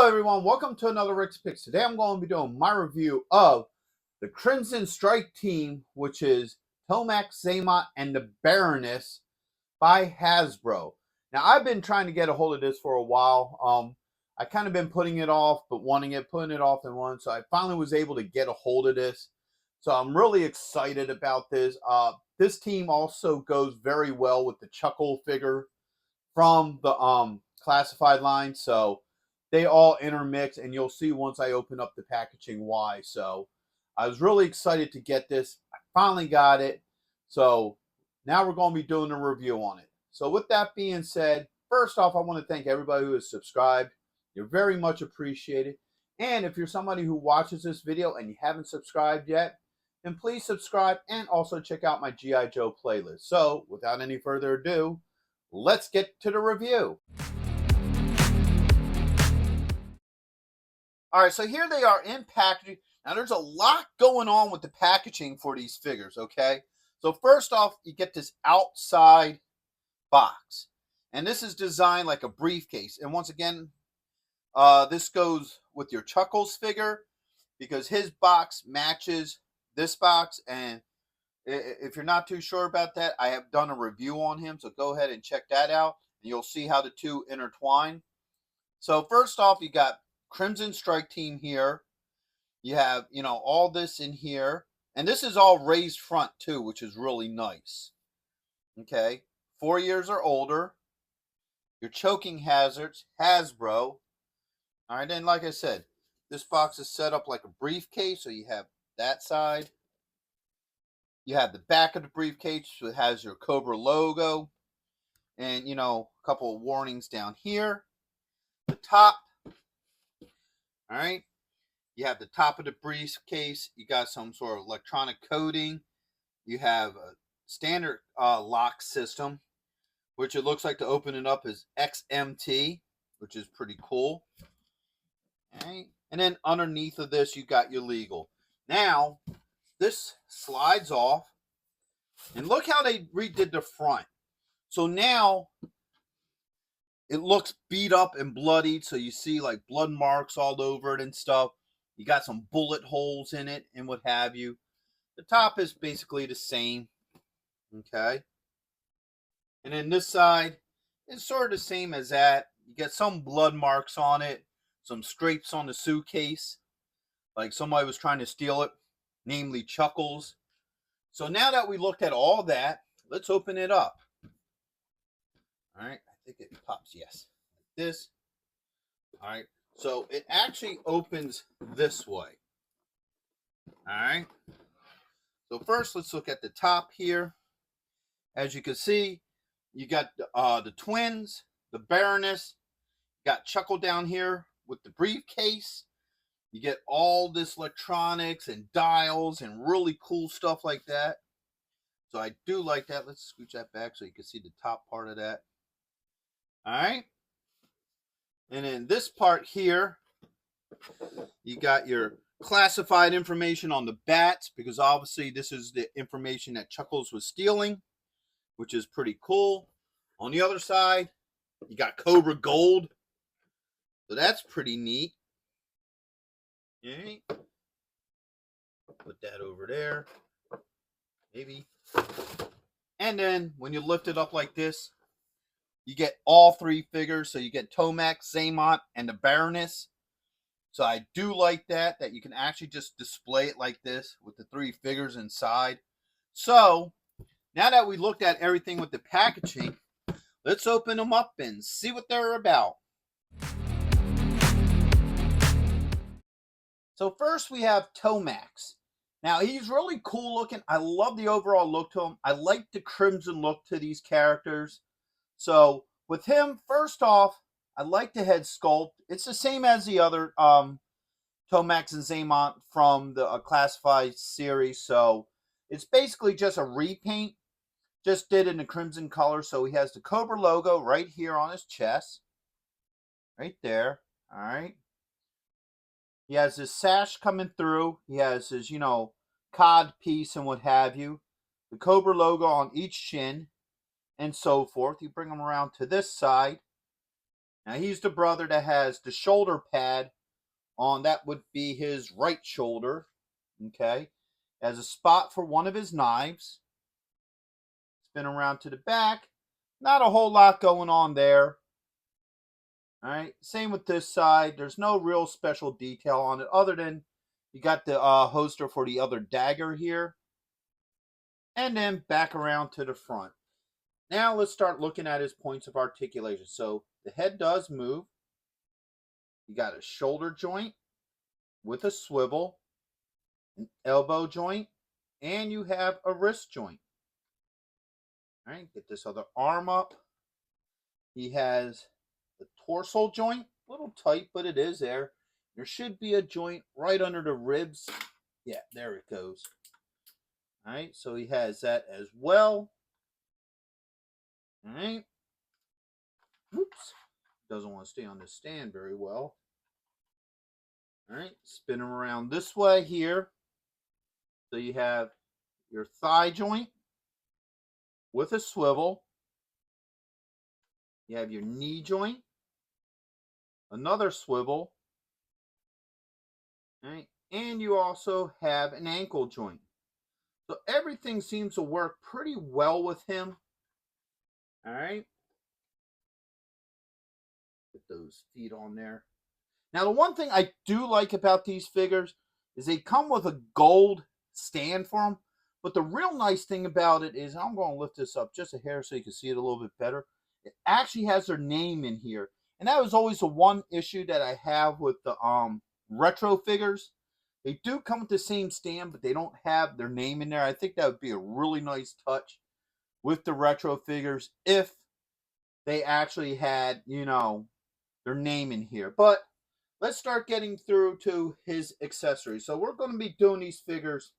everyone, welcome to another Rick's Picks. Today I'm going to be doing my review of the Crimson Strike team, which is Tomax Xamot and the Baroness by Hasbro. Now I've been trying to get a hold of this for a while. I kind of been putting it off, but putting it off and wanting, so I finally was able to get a hold of this. So I'm really excited about this. This team also goes very well with the Chuckle figure from the classified line, so they all intermix, and you'll see once I open up the packaging why. So I was really excited to get this. I finally got it. So now we're going to be doing a review on it. So with that being said, first off, I want to thank everybody who has subscribed. You're very much appreciated. And if you're somebody who watches this video and you haven't subscribed yet, then please subscribe and also check out my G.I.Joe playlist. So without any further ado, let's get to the review. All right, so here they are in packaging. Now, there's a lot going on with the packaging for these figures, okay? So first off, you get this outside box. And this is designed like a briefcase. And once again, this goes with your Chuckles figure because his box matches this box. And if you're not too sure about that, I have done a review on him. So go ahead and check that out. And you'll see how the two intertwine. So first off, you got Crimson Strike team here. You have, all this in here. And this is all raised front too, which is really nice. Okay. 4 years or older. Your choking hazards, Hasbro. All right. And like I said, this box is set up like a briefcase. So you have that side. You have the back of the briefcase. So it has your Cobra logo. And, a couple of warnings down here. The top. All right, you have the top of the briefcase. You got some sort of electronic coding. You have a standard lock system, which it looks like to open it up is XMT, which is pretty cool. All right, and then underneath of this, you got your legal. Now, this slides off, and look how they redid the front. So now it looks beat up and bloodied, so you see like blood marks all over it and stuff. You got some bullet holes in it and what have you. The top is basically the same, okay? And then this side is sort of the same as that. You get some blood marks on it, some scrapes on the suitcase, like somebody was trying to steal it, namely Chuckles. So now that we looked at all that, let's open it up. All right. I think it pops, yes, like this. All right, so it actually opens this way. All right, so first let's look at the top here. As you can see, you got the twins, the Baroness, got Chuckle down here with the briefcase. You get all this electronics and dials and really cool stuff like that. So I do like that. Let's scooch that back so you can see the top part of that. All right, and in this part here, you got your classified information on the bats, because obviously this is the information that Chuckles was stealing, which is pretty cool. On the other side, you got Cobra Gold, so that's pretty neat. All right, put that over there, maybe. And then when you lift it up like this, you get all three figures. So you get Tomax, Xamot, and the Baroness. So I do like that you can actually just display it like this with the three figures inside. So now that we looked at everything with the packaging, let's open them up and see what they're about. So first we have Tomax. Now he's really cool looking. I love the overall look to him. I like the crimson look to these characters. So with him, first off, I like the head sculpt. It's the same as the other Tomax and Xamot from the classified series. So it's basically just a repaint. Just did in the crimson color. So he has the Cobra logo right here on his chest. Right there. All right. He has his sash coming through. He has his, cod piece and what have you. The Cobra logo on each shin. And so forth. You bring them around to this side. Now he's the brother that has the shoulder pad on, that would be his right shoulder. Okay. Has a spot for one of his knives. Spin around to the back. Not a whole lot going on there. All right. Same with this side. There's no real special detail on it other than you got the holster for the other dagger here. And then back around to the front. Now let's start looking at his points of articulation. So the head does move. You got a shoulder joint with a swivel, an elbow joint, and you have a wrist joint. All right, get this other arm up. He has the torso joint, a little tight, but it is there. There should be a joint right under the ribs. Yeah, there it goes. All right, so he has that as well. All right. Oops. Doesn't want to stay on this stand very well. All right, spin him around this way here. So you have your thigh joint with a swivel. You have your knee joint, another swivel. All right, and you also have an ankle joint. So everything seems to work pretty well with him. All right. Get those feet on there. Now, the one thing I do like about these figures is they come with a gold stand for them. But the real nice thing about it is, I'm going to lift this up just a hair so you can see it a little bit better. It actually has their name in here. And that was always the one issue that I have with the retro figures. They do come with the same stand, but they don't have their name in there. I think that would be a really nice touch with the retro figures if they actually had, you know, their name in here. But let's start getting through to his accessories. So we're going to be doing these figures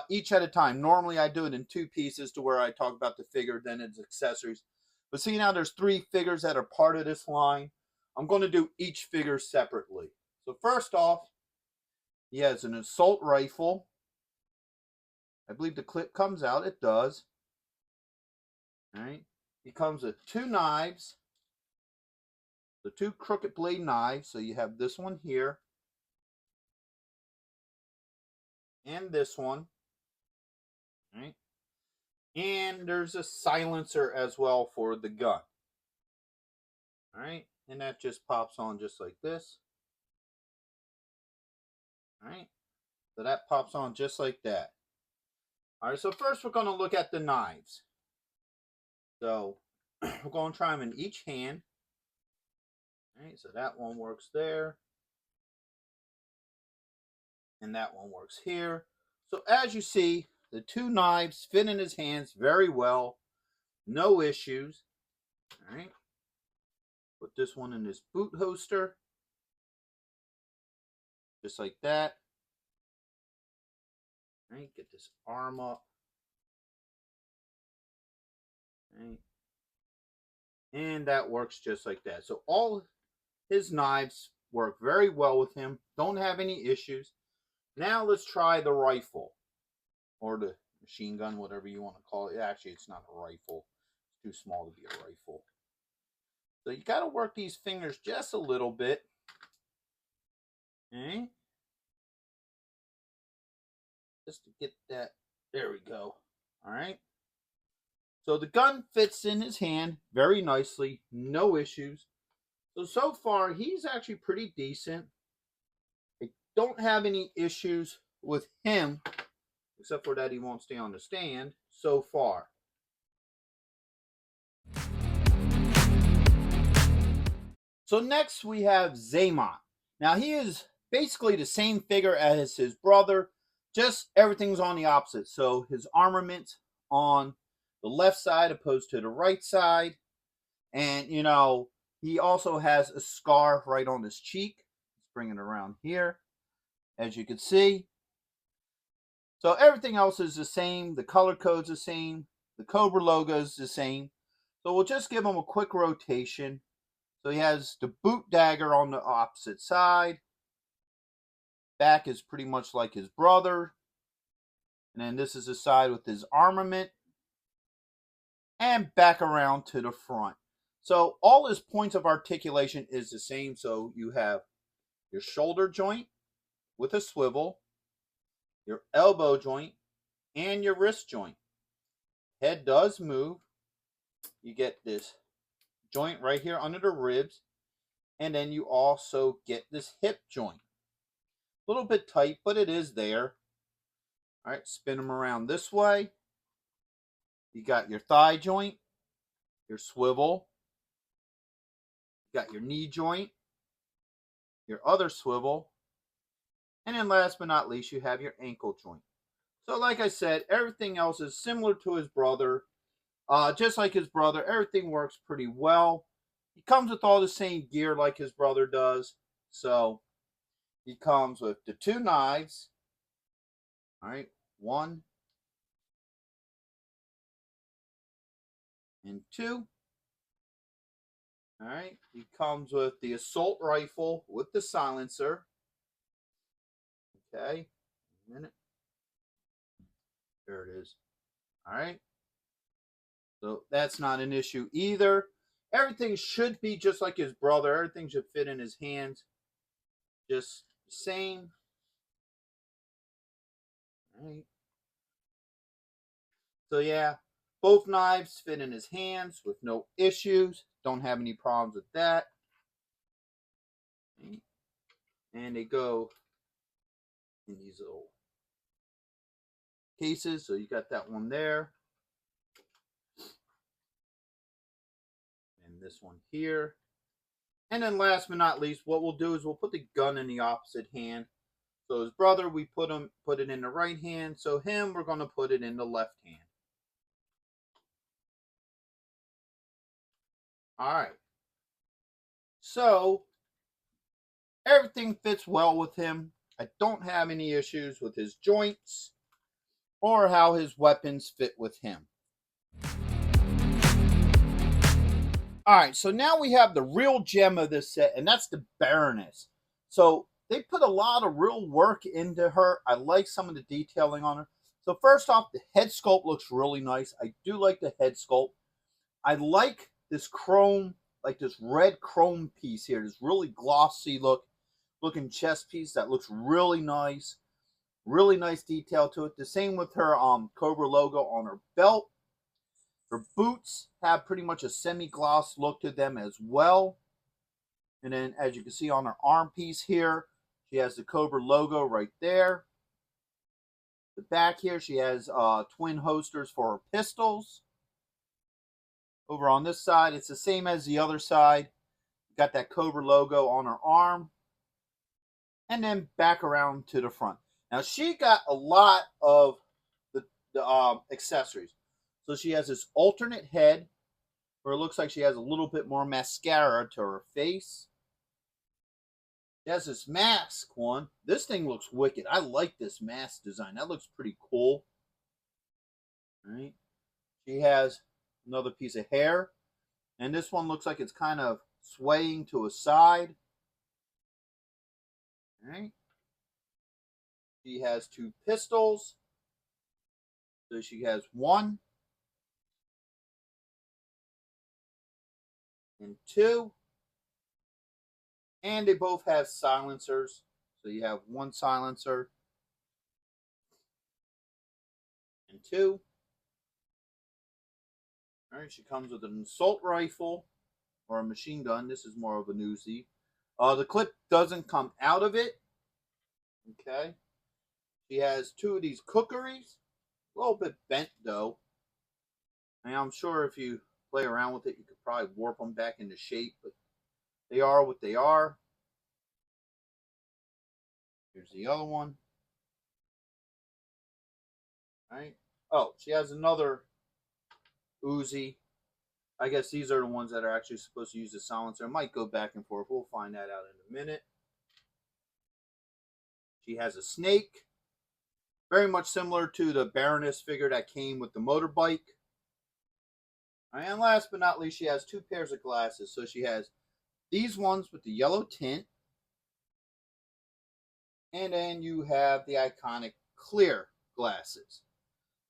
each at a time. Normally I do it in two pieces to where I talk about the figure, then its accessories. But see, now there's three figures that are part of this line. I'm going to do each figure separately. So first off, he has an assault rifle. I believe the clip comes out. It does. All right. He comes with two knives. The two crooked blade knives. So you have this one here. And this one. All right. And there's a silencer as well for the gun. All right. And that just pops on just like this. All right. So that pops on just like that. All right. So first we're going to look at the knives. So we're going to try them in each hand. All right. So that one works there. And that one works here. So as you see, the two knives fit in his hands very well. No issues. All right. Put this one in his boot holster. Just like that. All right. Get this arm up. All right. And that works just like that. So all his knives work very well with him. Don't have any issues. Now let's try the rifle. Or the machine gun, whatever you want to call it. Actually, it's not a rifle. It's too small to be a rifle. So you got to work these fingers just a little bit. Okay. Just to get that. There we go. All right. So the gun fits in his hand very nicely. No issues. So far, he's actually pretty decent. I don't have any issues with him, except for that he won't stay on the stand so far. So next we have Xamot. Now he is basically the same figure as his brother, just everything's on the opposite. So his armament on the left side opposed to the right side. And, you know, he also has a scar right on his cheek. Let's bring it around here, as you can see. So everything else is the same. The color code's the same. The Cobra logo is the same. So we'll just give him a quick rotation. So he has the boot dagger on the opposite side. Back is pretty much like his brother. And then this is the side with his armament. And back around to the front. So all his points of articulation is the same. So you have your shoulder joint with a swivel, your elbow joint, and your wrist joint. Head does move. You get this joint right here under the ribs, and then you also get this hip joint. A little bit tight, but it is there. All right, spin them around this way. You got your thigh joint, your swivel, you got your knee joint, your other swivel, and then last but not least, you have your ankle joint. So like I said, everything else is similar to his brother. Just like his brother, everything works pretty well. He comes with all the same gear like his brother does. So he comes with the 2 knives. All right, 1 and 2. All right, he comes with the assault rifle with the silencer. Okay, a minute. There it is. All right, so that's not an issue either. Everything should be just like his brother. Everything should fit in his hands. Just the same. All right. So yeah, both knives fit in his hands with no issues. Don't have any problems with that. And they go in these little cases. So you got that one there. And this one here. And then last but not least, what we'll do is we'll put the gun in the opposite hand. So his brother, we put it in the right hand. So him, we're going to put it in the left hand. All right. So everything fits well with him. I don't have any issues with his joints or how his weapons fit with him. All right, so now we have the real gem of this set, and that's the Baroness. So they put a lot of real work into her. I like some of the detailing on her. So first off, the head sculpt looks really nice. I do like the head sculpt. I like this chrome, like this red chrome piece here. This really glossy looking chest piece that looks really nice. Really nice detail to it. The same with her Cobra logo on her belt. Her boots have pretty much a semi-gloss look to them as well. And then as you can see on her arm piece here, she has the Cobra logo right there. The back here, she has twin holsters for her pistols. Over on this side, it's the same as the other side. Got that Cobra logo on her arm. And then back around to the front. Now, she got a lot of the accessories. So she has this alternate head where it looks like she has a little bit more mascara to her face. She has this mask one. This thing looks wicked. I like this mask design. That looks pretty cool. All right. She has another piece of hair. And this one looks like it's kind of swaying to a side. All right. She has 2 pistols. So she has 1 and 2. And they both have silencers. So you have 1 silencer and 2. All right, she comes with an assault rifle or a machine gun. This is more of an Uzi. The clip doesn't come out of it. Okay. She has 2 of these cookeries. A little bit bent though. And I'm sure if you play around with it, you could probably warp them back into shape, but they are what they are. Here's the other one. All right. Oh, she has another Uzi. I guess these are the ones that are actually supposed to use the silencer. It might go back and forth. We'll find that out in a minute. She has a snake. Very much similar to the Baroness figure that came with the motorbike. And last but not least, she has 2 pairs of glasses. So she has these ones with the yellow tint. And then you have the iconic clear glasses.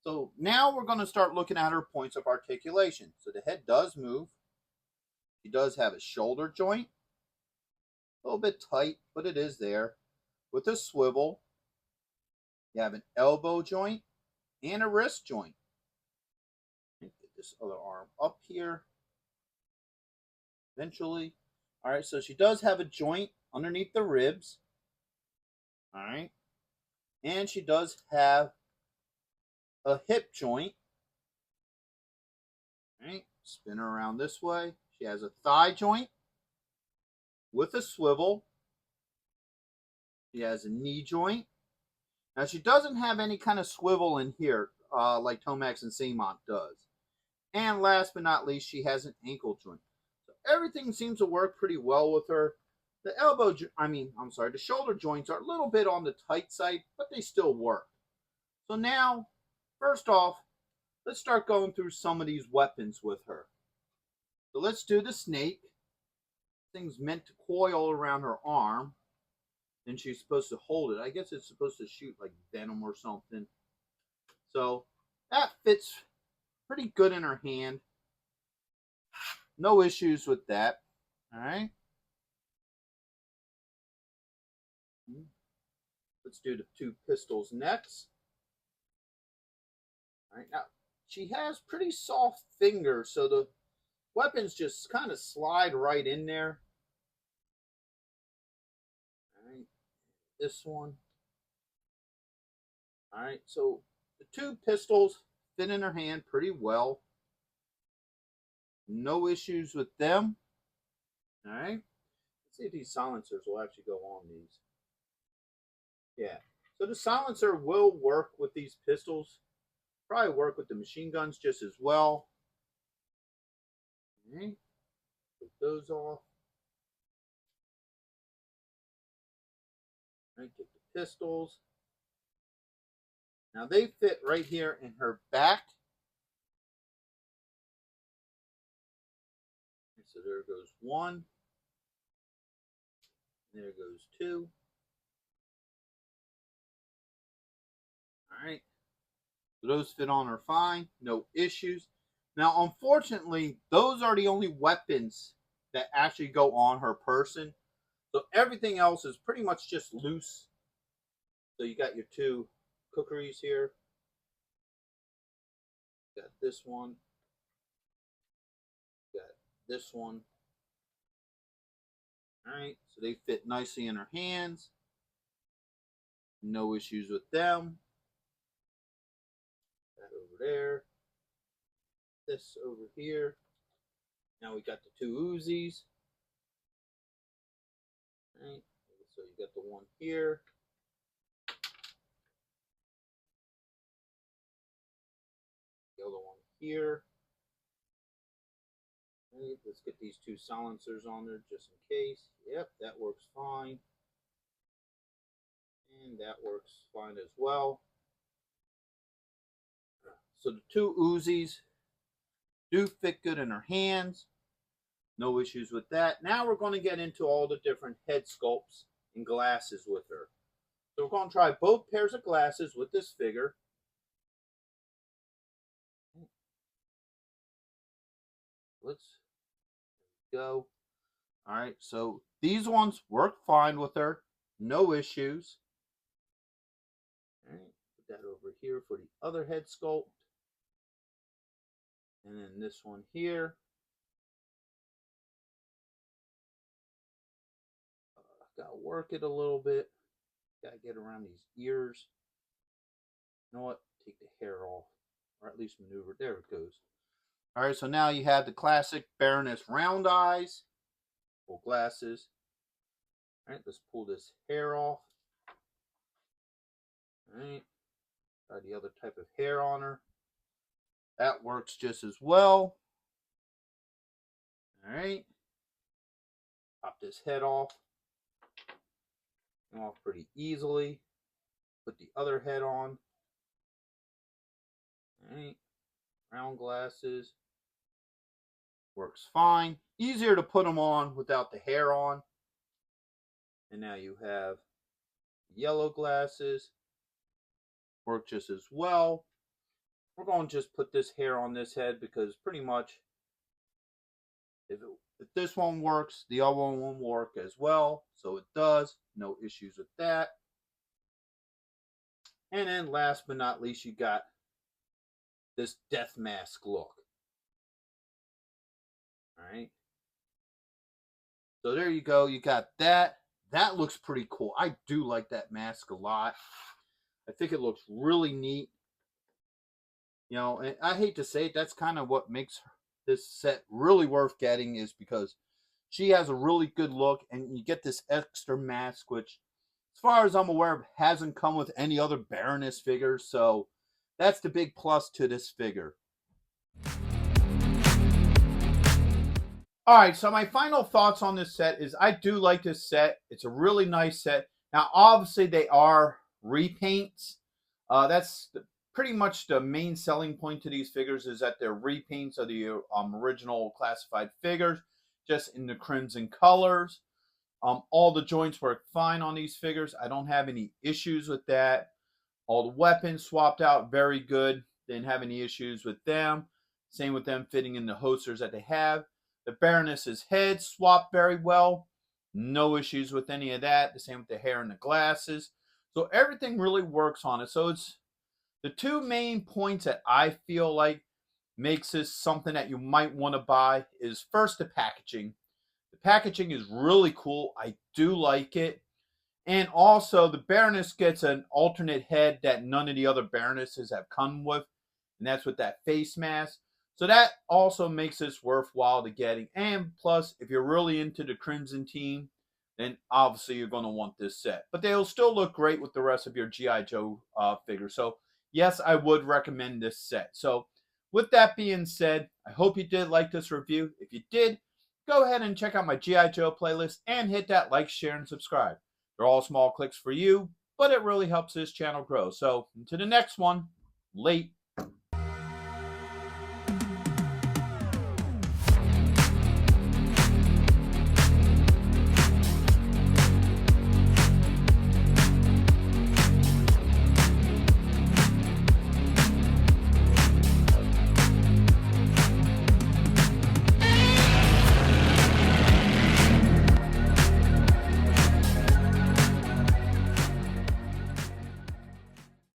So now we're going to start looking at her points of articulation. So the head does move. She does have a shoulder joint. A little bit tight, but it is there. With a swivel. You have an elbow joint and a wrist joint. Get this other arm up here. Eventually. Alright, so she does have a joint underneath the ribs. Alright. And she does have a hip joint. Alright, spin her around this way. She has a thigh joint with a swivel. She has a knee joint. Now she doesn't have any kind of swivel in here like Tomax and Xamot does. And last but not least, she has an ankle joint. So everything seems to work pretty well with her. The the shoulder joints are a little bit on the tight side, but they still work. So now, first off, let's start going through some of these weapons with her. So let's do the snake. Thing's meant to coil around her arm. Then she's supposed to hold it. I guess it's supposed to shoot like venom or something. So that fits pretty good in her hand. No issues with that. Alright. Let's do the two pistols next. Alright, now she has pretty soft fingers, so the weapons just kind of slide right in there. Alright, this one. Alright, so the two pistols fit in her hand pretty well. No issues with them. Alright, let's see if these silencers will actually go on these. Yeah, so the silencer will work with these pistols. Probably work with the machine guns just as well. Okay. Put those off. Right, get the pistols. Now they fit right here in her back. So there goes one. There goes two. Alright. So those fit on her fine. No issues. Now, unfortunately, those are the only weapons that actually go on her person. So everything else is pretty much just loose. So you got your two cookeries here. Got this one. Got this one. Alright, so they fit nicely in her hands. No issues with them. That over there. This over here. Now we got the two Uzis. Alright, so you got the one here. The other one here. Right, let's get these two silencers on there just in case. Yep, that works fine. And that works fine as well. So the two Uzis do fit good in her hands. No issues with that. Now we're going to get into all the different head sculpts and glasses with her. So we're going to try both pairs of glasses with this figure. Let's go. All right, so these ones work fine with her. No issues. All right, put that over here for the other head sculpt. And then this one here. Gotta work it a little bit. Gotta get around these ears. You know what? Take the hair off. Or at least maneuver. There it goes. Alright, so now you have the classic Baroness round eyes. Full glasses. Alright, let's pull this hair off. Alright. Try the other type of hair on her. That works just as well. Alright. Pop this head off. Off pretty easily. Put the other head on. Alright. Round glasses. Works fine. Easier to put them on without the hair on. And now you have yellow glasses. Work just as well. We're going to just put this hair on this head because pretty much if it if this one works, the other one will work as well. So it does. No issues with that. And then last but not least, you got this death mask look. All right. So there you go. You got that. That looks pretty cool. I do like that mask a lot. I think it looks really neat. You know, and I hate to say it, that's kind of what makes this set really worth getting, is because she has a really good look, and you get this extra mask, which, as far as I'm aware, hasn't come with any other Baroness figures. So that's the big plus to this figure. All right, so my final thoughts on this set is I do like this set. It's a really nice set. Now, obviously, they are repaints. That's pretty much the main selling point to these figures, is that they're repaints of the original classified figures, just in the crimson colors. All the joints work fine on these figures. I don't have any issues with that. All the weapons swapped out, very good. Didn't have any issues with them. Same with them fitting in the holsters that they have. The Baroness's head swapped very well. No issues with any of that. The same with the hair and the glasses. So everything really works on it. So it's the two main points that I feel like makes this something that you might want to buy is, first, the packaging. The packaging is really cool. I do like it. And also, the Baroness gets an alternate head that none of the other Baronesses have come with, and that's with that face mask. So that also makes this worthwhile to getting. And plus, if you're really into the Crimson team, then obviously you're going to want this set. But they'll still look great with the rest of your G.I. Joe figures. So yes, I would recommend this set. So with that being said, I hope you did like this review. If you did, go ahead and check out my G.I. Joe playlist and hit that like, share, and subscribe. They're all small clicks for you, but it really helps this channel grow. So until the next one, late.